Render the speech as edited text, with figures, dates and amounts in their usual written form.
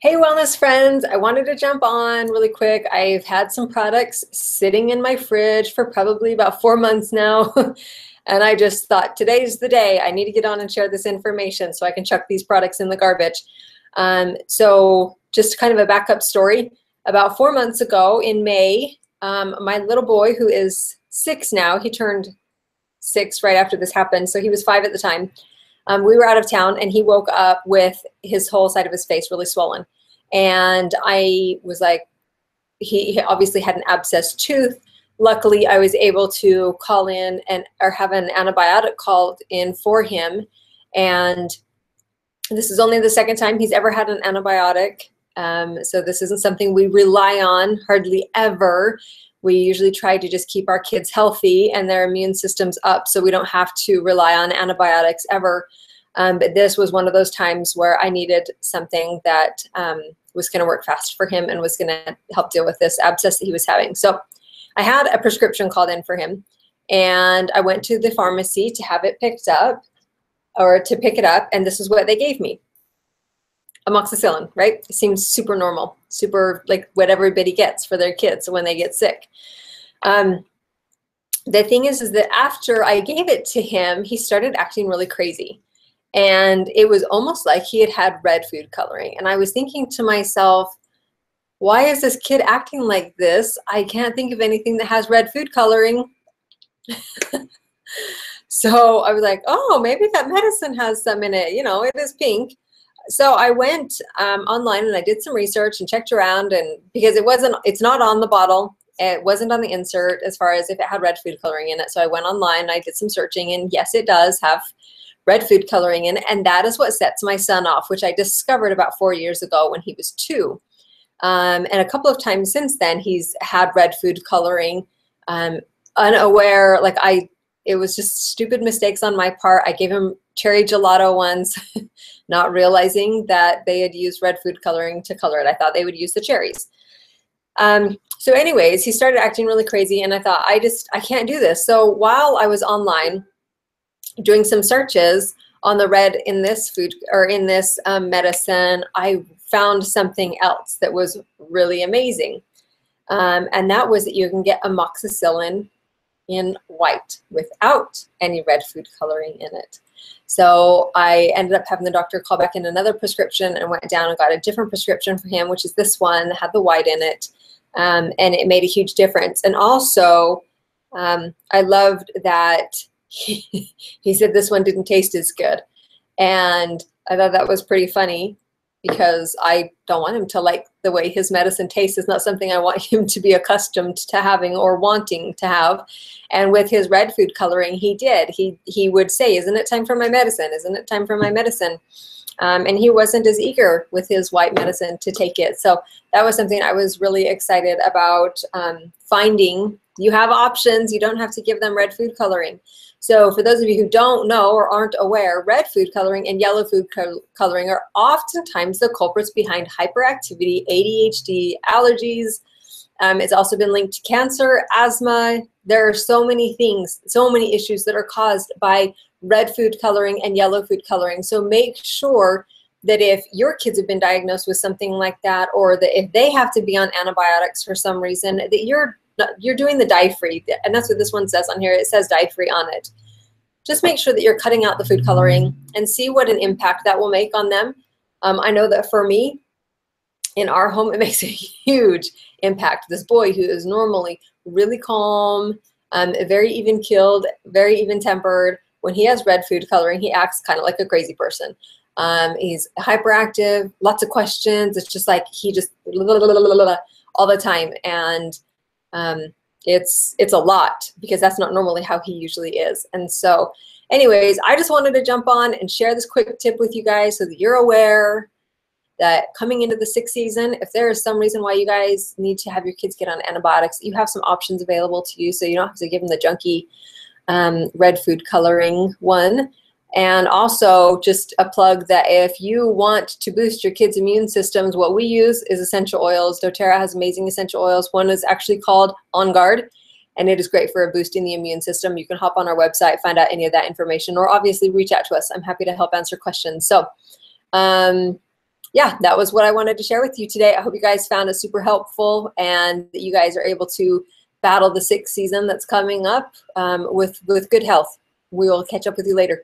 Hey, wellness friends, I wanted to jump on really quick. I've had some products sitting in my fridge for probably about 4 months now. And I just thought today's the day. I need to get on and share this information so I can chuck these products in the garbage. So just kind of a backup story. About 4 months ago in May, my little boy, who is 6 now, he turned 6 right after this happened. So he was 5 at the time. We were out of town and he woke up with his whole side of his face really swollen. And I was like, he obviously had an abscessed tooth. Luckily, I was able to call in or have an antibiotic called in for him. And this is only the second time he's ever had an antibiotic. So this isn't something we rely on hardly ever. We usually try to just keep our kids healthy and their immune systems up so we don't have to rely on antibiotics ever. But this was one of those times where I needed something that was going to work fast for him and was going to help deal with this abscess that he was having. So I had a prescription called in for him, and I went to the pharmacy to have it picked up or to pick it up, and this is what they gave me. Amoxicillin, right? It seems super normal, super like what everybody gets for their kids when they get sick. The thing is that after I gave it to him, he started acting really crazy. And it was almost like he had red food coloring. And I was thinking to myself, why is this kid acting like this? I can't think of anything that has red food coloring. So I was like, oh, maybe that medicine has some in it. You know, it is pink. So I went online and I did some research and checked around, and because it's not on the bottle. It wasn't on the insert as far as if it had red food coloring in it. So I went online and I did some searching, and yes, it does have red food coloring in it, and that is what sets my son off, which I discovered about 4 years ago when he was 2. And a couple of times since then, he's had red food coloring, unaware, it was just stupid mistakes on my part. I gave him cherry gelato once, not realizing that they had used red food coloring to color it. I thought they would use the cherries. So anyways, he started acting really crazy, and I thought, I can't do this. So while I was online doing some searches on the red in this food or in this medicine, I found something else that was really amazing. And that was that you can get amoxicillin in white without any red food coloring in it. So I ended up having the doctor call back in another prescription and went down and got a different prescription for him, which is this one that had the white in it. And it made a huge difference. And also, I loved that he said this one didn't taste as good. And I thought that was pretty funny, because I don't want him to like the way his medicine tastes. It's not something I want him to be accustomed to having or wanting to have. And with his red food coloring, he did. He would say, isn't it time for my medicine? Isn't it time for my medicine? And he wasn't as eager with his white medicine to take it. So that was something I was really excited about finding. You have options. You don't have to give them red food coloring. So for those of you who don't know or aren't aware, red food coloring and yellow food coloring are oftentimes the culprits behind hyperactivity, ADHD, allergies. It's also been linked to cancer, asthma. There are so many things, so many issues that are caused by red food coloring and yellow food coloring. So make sure that if your kids have been diagnosed with something like that, or that if they have to be on antibiotics for some reason, that you're doing the dye-free, and that's what this one says on here. It says dye-free on it. Just make sure that you're cutting out the food coloring and see what an impact that will make on them. I know that for me, in our home, it makes a huge impact. This boy, who is normally really calm, very even-keeled, very even-tempered, when he has red food coloring, he acts kind of like a crazy person. He's hyperactive, lots of questions. It's just like he just all the time. And it's a lot, because that's not normally how he usually is. And so anyways, I just wanted to jump on and share this quick tip with you guys so that you're aware that coming into the sick season, if there is some reason why you guys need to have your kids get on antibiotics, you have some options available to you, so you don't have to give them the junky red food coloring one. And also, just a plug that if you want to boost your kids' immune systems, what we use is essential oils. doTERRA has amazing essential oils. One is actually called On Guard, and it is great for boosting the immune system. You can hop on our website, find out any of that information, or obviously reach out to us. I'm happy to help answer questions. So yeah, that was what I wanted to share with you today. I hope you guys found it super helpful and that you guys are able to battle the sick season that's coming up with good health. We will catch up with you later.